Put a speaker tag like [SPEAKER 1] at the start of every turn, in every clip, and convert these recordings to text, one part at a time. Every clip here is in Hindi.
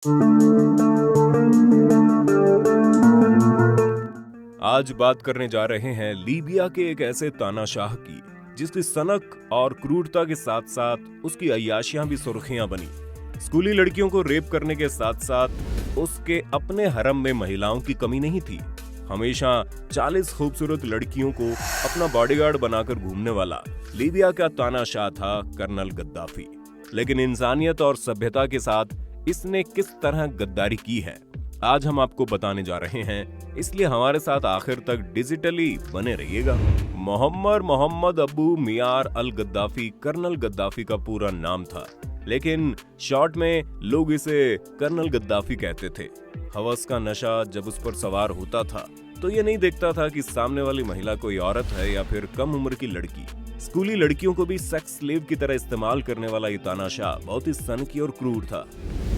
[SPEAKER 1] आज बात करने जा रहे हैं लीबिया के एक ऐसे तानाशाह की जिसकी सनक और क्रूरता के साथ साथ उसकी अय्याशियां भी सुर्खियां बनी। स्कूली लड़कियों को रेप करने के साथ साथ उसके अपने हरम में महिलाओं की कमी नहीं थी। हमेशा 40 खूबसूरत लड़कियों को अपना बॉडीगार्ड बनाकर घूमने वाला लीबिया का तानाशाह था कर्नल गद्दाफी। लेकिन इंसानियत और सभ्यता के साथ इसने किस तरह गद्दारी की है, आज हम आपको बताने जा रहे हैं, इसलिए हमारे साथ आखिर तक डिजिटली बने रहिएगा। मोहम्मद अबू मियार अल गद्दाफी कर्नल गद्दाफी का पूरा नाम था, लेकिन शॉर्ट में लोग इसे कर्नल गद्दाफी कहते थे। हवस का नशा जब उस पर सवार होता था तो ये नहीं देखता था कि सामने वाली महिला कोई औरत है या फिर कम उम्र की लड़की। स्कूली लड़कियों को भी सेक्स स्लेव की तरह इस्तेमाल करने वाला ये तानाशाह बहुत ही सनकी और क्रूर था।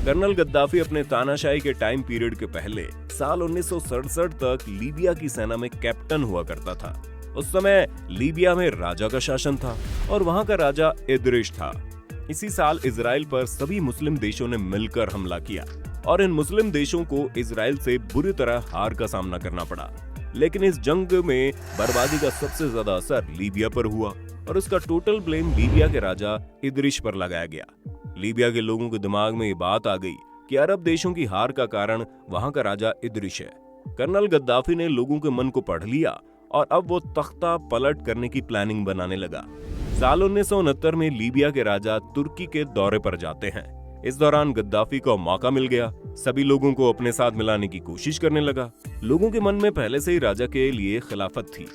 [SPEAKER 1] कर्नल गद्दाफी अपने तानाशाही के टाइम पीरियड के पहले साल 1967 तक लीबिया की सेना में कैप्टन हुआ करता था। उस समय लीबिया में राजा का शासन था और वहां का राजा इदरिश था। इसी साल इजराइल पर सभी मुस्लिम देशों ने मिलकर हमला किया और इन मुस्लिम देशों को इजराइल से बुरी तरह हार का सामना करना पड़ा। लेकिन इस जंग में बर्बादी का सबसे ज्यादा असर लीबिया पर हुआ और उसका टोटल ब्लेम लीबिया के राजा इदरिश पर लगाया गया। लीबिया के लोगों के दिमाग में ये बात आ गई कि अरब देशों की हार का कारण वहां का राजा इदरिश है। कर्नल गद्दाफी ने लोगों के मन को पढ़ लिया और अब वो तख्ता पलट करने की प्लानिंग बनाने लगा। साल 1969 में लीबिया के राजा तुर्की के दौरे पर जाते हैं। इस दौरान गद्दाफी को मौका मिल गया, सभी लोगों को अपने साथ मिलाने की कोशिश करने लगा। लोगों के मन में पहले से ही राजा के लिए खिलाफत थी।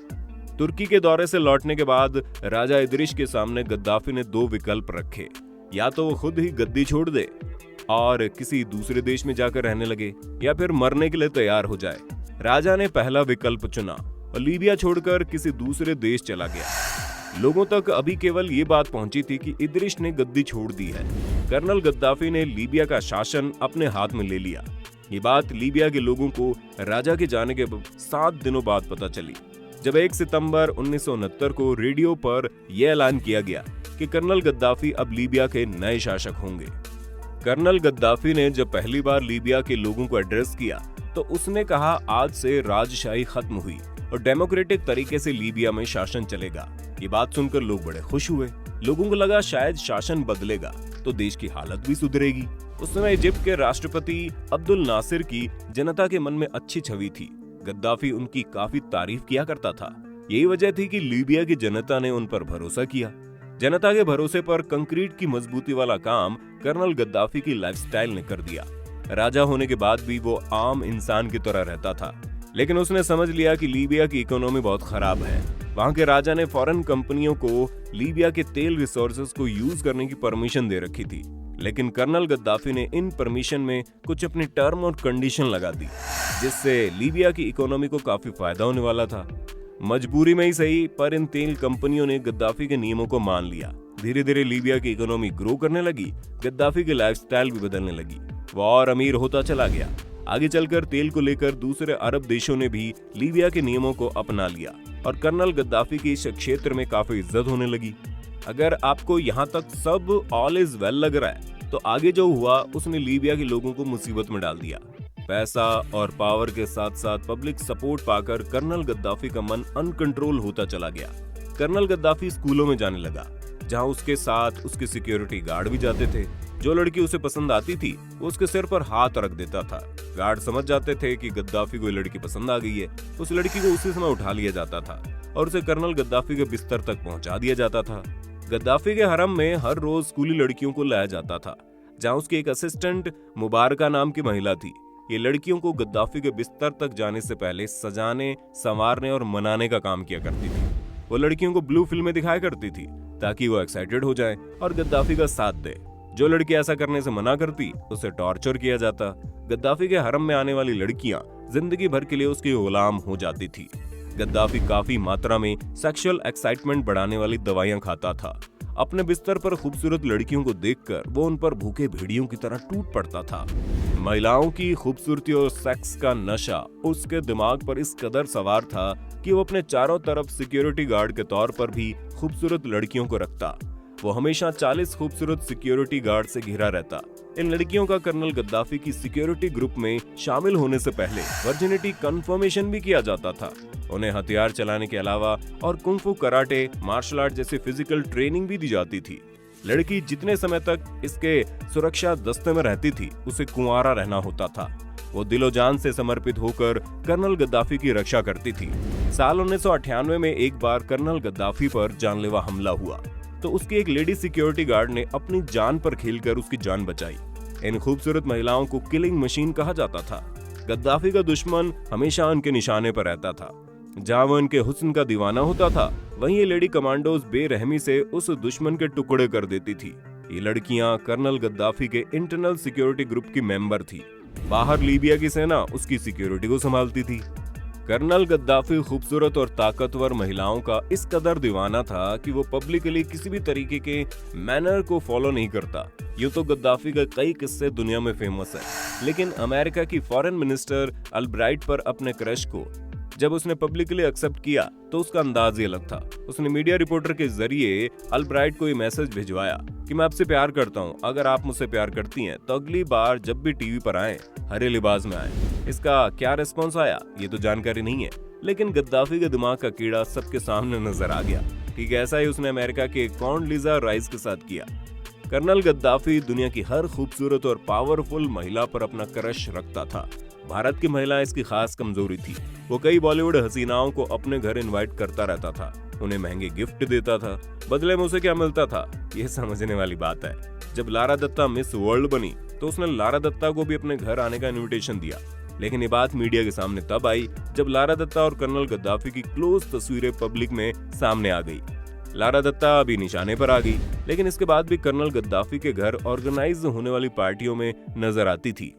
[SPEAKER 1] तुर्की के दौरे से लौटने के बाद राजा इदरिश के सामने गद्दाफी ने दो विकल्प रखे, या तो वो खुद ही गद्दी छोड़ दे और किसी दूसरे देश में जाकर रहने लगे या फिर मरने के लिए तैयार हो जाए। राजा ने पहला विकल्प चुना और लीबिया छोड़कर किसी दूसरे देश चला गया। लोगों तक अभी केवल ये बात पहुंची थी कि इदरिश ने गद्दी छोड़ दी है। कर्नल गद्दाफी ने लीबिया का शासन अपने हाथ में ले लिया। ये बात लीबिया के लोगों को राजा के जाने के 7 दिनों बाद पता चली, जब 1 सितंबर 1969 को रेडियो पर यह ऐलान किया गया कि कर्नल गद्दाफी अब लीबिया के नए शासक होंगे। कर्नल गद्दाफी ने जब पहली बार लीबिया के लोगों को एड्रेस किया तो उसने कहा, आज से राजशाही खत्म हुई और डेमोक्रेटिक तरीके से लीबिया में शासन चलेगा। ये बात सुनकर लोग बड़े खुश हुए। लोगों को लगा शायद शासन बदलेगा तो देश की हालत भी सुधरेगी। उस समय इजिप्ट के राष्ट्रपति अब्दुल नासिर की जनता के मन में अच्छी छवि थी। गद्दाफी उनकी काफी तारीफ किया करता था। यही वजह थी कि लीबिया की जनता ने उन पर भरोसा किया। जनता के भरोसे पर कंक्रीट की मजबूती वाला काम कर्नल गद्दाफी की लाइफस्टाइल ने कर दिया। राजा होने के बाद भी वो आम इंसान की तरह रहता था, लेकिन उसने समझ लिया कि लीबिया की इकोनॉमी बहुत खराब है। वहां के राजा ने फॉरेन कंपनियों को लीबिया के तेल रिसोर्सेज को यूज करने की परमिशन दे रखी थी, लेकिन कर्नल गद्दाफी ने इन परमिशन में कुछ अपनी टर्म और कंडीशन लगा दी, जिससे लीबिया की इकोनॉमी को काफी फायदा होने वाला था। मजबूरी में ही सही, पर इन तेल कंपनियों ने गद्दाफी के नियमों को मान लिया। धीरे धीरे लीबिया की इकोनॉमी ग्रो करने लगी। गद्दाफी की लाइफस्टाइल भी बदलने लगी। वो और अमीर होता चला गया। आगे चलकर तेल को लेकर दूसरे अरब देशों ने भी लीबिया के नियमों को अपना लिया और कर्नल गद्दाफी की इस क्षेत्र में काफी इज्जत होने लगी। अगर आपको यहाँ तक सब ऑल इज वेल लग रहा है तो आगे जो हुआ उसने लीबिया के लोगों को मुसीबत में डाल दिया। पैसा और पावर के साथ साथ पब्लिक सपोर्ट पाकर कर्नल गद्दाफी का मन अनकंट्रोल होता चला गया। कर्नल गद्दाफी स्कूलों में जाने लगा, जहां उसके साथ उसके सिक्योरिटी गार्ड भी जाते थे। जो लड़की उसे पसंद आती थी वो उसके सिर पर हाथ रख देता था। गार्ड समझ जाते थे कि गद्दाफी को लड़की पसंद आ गई है। उस लड़की को उसी समय उठा लिया जाता था और उसे कर्नल गद्दाफी के बिस्तर तक पहुंचा दिया जाता था। गद्दाफी के हरम में हर रोज स्कूली लड़कियों को लाया जाता था, जहां उसकी एक असिस्टेंट मुबारका नाम की महिला थी। ये लड़कियों को गद्दाफी के बिस्तर तक जाने से पहले सजाने, संवारने और मनाने का काम किया करती थी। वो लड़कियों को ब्लू फिल्में दिखाया करती थी ताकि वो एक्साइटेड हो जाए और गद्दाफी का साथ दे। जो लड़की ऐसा करने से मना करती उसे टॉर्चर किया जाता। गद्दाफी के हरम में आने वाली लड़कियां जिंदगी भर के लिए उसकी गुलाम हो जाती थी। गद्दाफी काफी मात्रा में सेक्सुअल एक्साइटमेंट बढ़ाने वाली दवाइयां खाता था। अपने बिस्तर पर खूबसूरत लड़कियों को देखकर वो उन पर भूखे भेड़ियों की तरह टूट पड़ता था। महिलाओं की खूबसूरती और सेक्स का नशा उसके दिमाग पर इस कदर सवार था कि वो अपने चारों तरफ सिक्योरिटी गार्ड के तौर पर भी खूबसूरत लड़कियों को रखता। वो हमेशा 40 खूबसूरत सिक्योरिटी गार्ड से घिरा रहता इन लड़कियों का कर्नल गद्दाफी की सिक्योरिटी ग्रुप में शामिल होने से पहले वर्जिनिटी कंफर्मेशन भी किया जाता था। उन्हें हथियार चलाने के अलावा और कुंफू, कराटे, मार्शल आर्ट जैसी फिजिकल ट्रेनिंग भी दी जाती थी। लड़की जितने समय तक इसके सुरक्षा दस्ते में रहती थी, उसे कुंवारा रहना होता था। वो दिलो जान से समर्पित होकर कर्नल गद्दाफी की रक्षा करती थी। साल 1998 में एक बार कर्नल गद्दाफी पर जानलेवा हमला हुआ तो उसकी एक लेडी सिक्योरिटी गार्ड ने अपनी जान पर खेलकर उसकी जान बचाई। इन खूबसूरत महिलाओं को किलिंग मशीन कहा जाता था। गद्दाफी का दुश्मन हमेशा उनके निशाने पर रहता था। जहां वो इनके हुस्न का दीवाना होता था, वहीं ये लेडी कमांडोज बेरहमी से उस दुश्मन के टुकड़े कर देती थी। ये लड़कियां कर्नल गद्दाफी के इंटरनल सिक्योरिटी ग्रुप की मेंबर थी। बाहर लीबिया की सेना उसकी सिक्योरिटी को संभालती थी। कर्नल गद्दाफी खूबसूरत और ताकतवर महिलाओं का इस कदर दीवाना था कि वो पब्लिकली किसी भी तरीके के मैनर को फॉलो नहीं करता। यूं तो गद्दाफी के कई किस्से दुनिया में फेमस है, लेकिन अमेरिका की फॉरेन मिनिस्टर अल्ब्राइट पर अपने क्रश को जब उसने पब्लिकली एक्सेप्ट किया तो उसका अंदाज ही अलग था। उसने मीडिया रिपोर्टर के जरिए अल्ब्राइट को ये मैसेज भिजवाया कि मैं आपसे प्यार करता हूँ, अगर आप मुझसे प्यार करती हैं तो अगली बार जब भी टीवी पर आए हरे लिबास में आए। इसका क्या रिस्पॉन्स आया ये तो जानकारी नहीं है, लेकिन गद्दाफी के दिमाग का कीड़ा सबके सामने नजर आ गया। ठीक ऐसा ही उसने अमेरिका के कॉन्डलीजा राइस के साथ किया। कर्नल गद्दाफी दुनिया की हर खूबसूरत और पावरफुल महिला पर अपना क्रश रखता था। भारत की महिला इसकी खास कमजोरी थी। वो कई बॉलीवुड हसीनाओं को अपने घर इनवाइट करता रहता था, उन्हें महंगे गिफ्ट देता था। बदले में उसे क्या मिलता था, ये समझने वाली बात है। जब लारा दत्ता मिस वर्ल्ड बनी तो उसने लारा दत्ता को भी अपने घर आने का इनविटेशन दिया, लेकिन ये बात मीडिया के सामने तब आई जब लारा दत्ता और कर्नल गद्दाफी की क्लोज तस्वीरें पब्लिक में सामने आ गई। लारा दत्ता अभी निशाने पर आ गई, लेकिन इसके बाद भी कर्नल गद्दाफी के घर ऑर्गेनाइज होने वाली पार्टियों में नजर आती थी।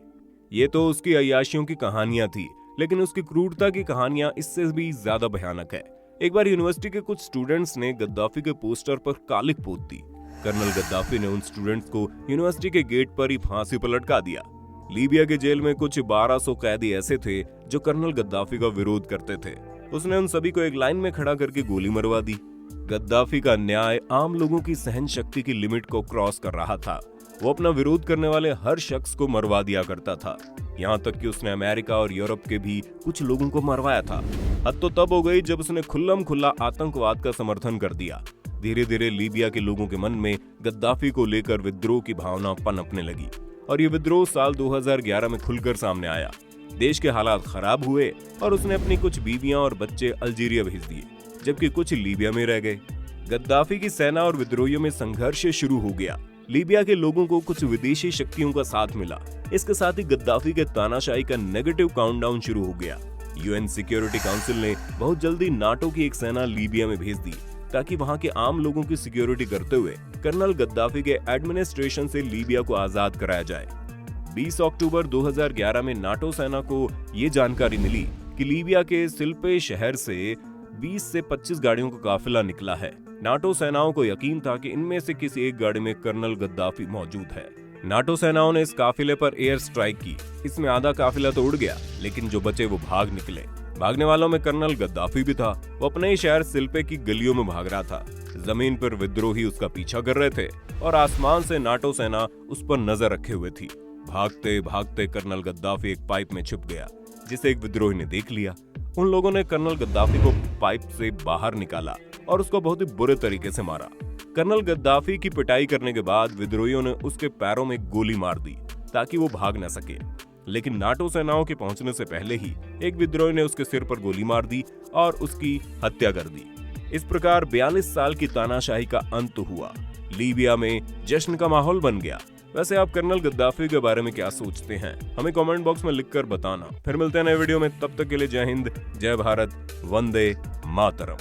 [SPEAKER 1] ये तो उसकी अय्याशियों की कहानियां थी, लेकिन उसकी क्रूरता की कहानियां इससे भी ज्यादा भयानक है। एक बार यूनिवर्सिटी के कुछ स्टूडेंट्स ने गद्दाफी के पोस्टर पर कालिक पोत दी। कर्नल गद्दाफी ने उन स्टूडेंट्स को यूनिवर्सिटी के गेट पर ही फांसी पर लटका दिया। लीबिया के जेल में कुछ 1200 कैदी ऐसे थे जो कर्नल गद्दाफी का विरोध करते थे। उसने उन सभी को एक लाइन में खड़ा करके गोली मरवा दी। गद्दाफी का न्याय आम लोगों की सहन शक्ति की लिमिट को क्रॉस कर रहा था। वो अपना विरोध करने वाले हर शख्स को मरवा दिया करता था, यहाँ तक कि उसने अमेरिका और यूरोप के भी कुछ लोगों को मरवाया था। हद तो तब हो गई जब उसने खुल्लम खुल्ला आतंकवाद का समर्थन कर दिया। धीरे धीरे लीबिया के लोगों के मन में गद्दाफी को लेकर विद्रोह की भावना पनपने लगी और ये विद्रोह साल 2011 में खुलकर सामने आया। देश के हालात खराब हुए और उसने अपनी कुछ बीवियां और बच्चे अल्जीरिया भेज दिए, जबकि कुछ लीबिया में रह गए। गद्दाफी की सेना और विद्रोहियों में संघर्ष शुरू हो गया। लीबिया के लोगों को कुछ विदेशी शक्तियों का साथ मिला। इसके साथ ही गद्दाफी के तानाशाही का नेगेटिव काउंटडाउन शुरू हो गया। यूएन सिक्योरिटी काउंसिल ने बहुत जल्दी नाटो की एक सेना लीबिया में भेज दी ताकि वहां के आम लोगों की सिक्योरिटी करते हुए कर्नल गद्दाफी के एडमिनिस्ट्रेशन से लीबिया को आजाद कराया जाए। 20 अक्टूबर 2011 में नाटो सेना को ये जानकारी मिली कि लीबिया के सिल्पे शहर से 20 से 25 गाड़ियों का काफिला निकला है। नाटो सेनाओं को यकीन था कि इनमें से किसी एक गाड़ी में कर्नल गद्दाफी मौजूद है। नाटो सेनाओं ने इस काफिले पर एयर स्ट्राइक की। इसमें आधा काफिला तो उड़ गया, लेकिन जो बचे वो भाग निकले। भागने वालों में कर्नल गद्दाफी भी था। वो अपने ही शहर सिल्पे की गलियों में भाग रहा था। जमीन पर विद्रोही उसका पीछा कर रहे थे और आसमान से नाटो सेना उस पर नजर रखे हुए थी। भागते भागते कर्नल गद्दाफी एक पाइप में छुप गया, जिसे एक विद्रोही ने देख लिया। उन लोगों ने कर्नल गद्दाफी को पाइप से बाहर निकाला और उसको बहुत ही बुरे तरीके से मारा। कर्नल गद्दाफी की पिटाई करने के बाद विद्रोहियों ने उसके पैरों में गोली मार दी ताकि वो भाग न सके, लेकिन नाटो सेनाओं के पहुंचने से पहले ही एक विद्रोही ने उसके सिर पर गोली मार दी और उसकी हत्या कर दी। इस प्रकार 42 साल की तानाशाही का अंत हुआ। लीबिया में जश्न का माहौल बन गया। वैसे आप कर्नल गद्दाफी के बारे में क्या सोचते हैं, हमें कमेंट बॉक्स में लिखकर बताना। फिर मिलते हैं नए वीडियो में, तब तक के लिए जय हिंद, जय भारत, वंदे मातरम।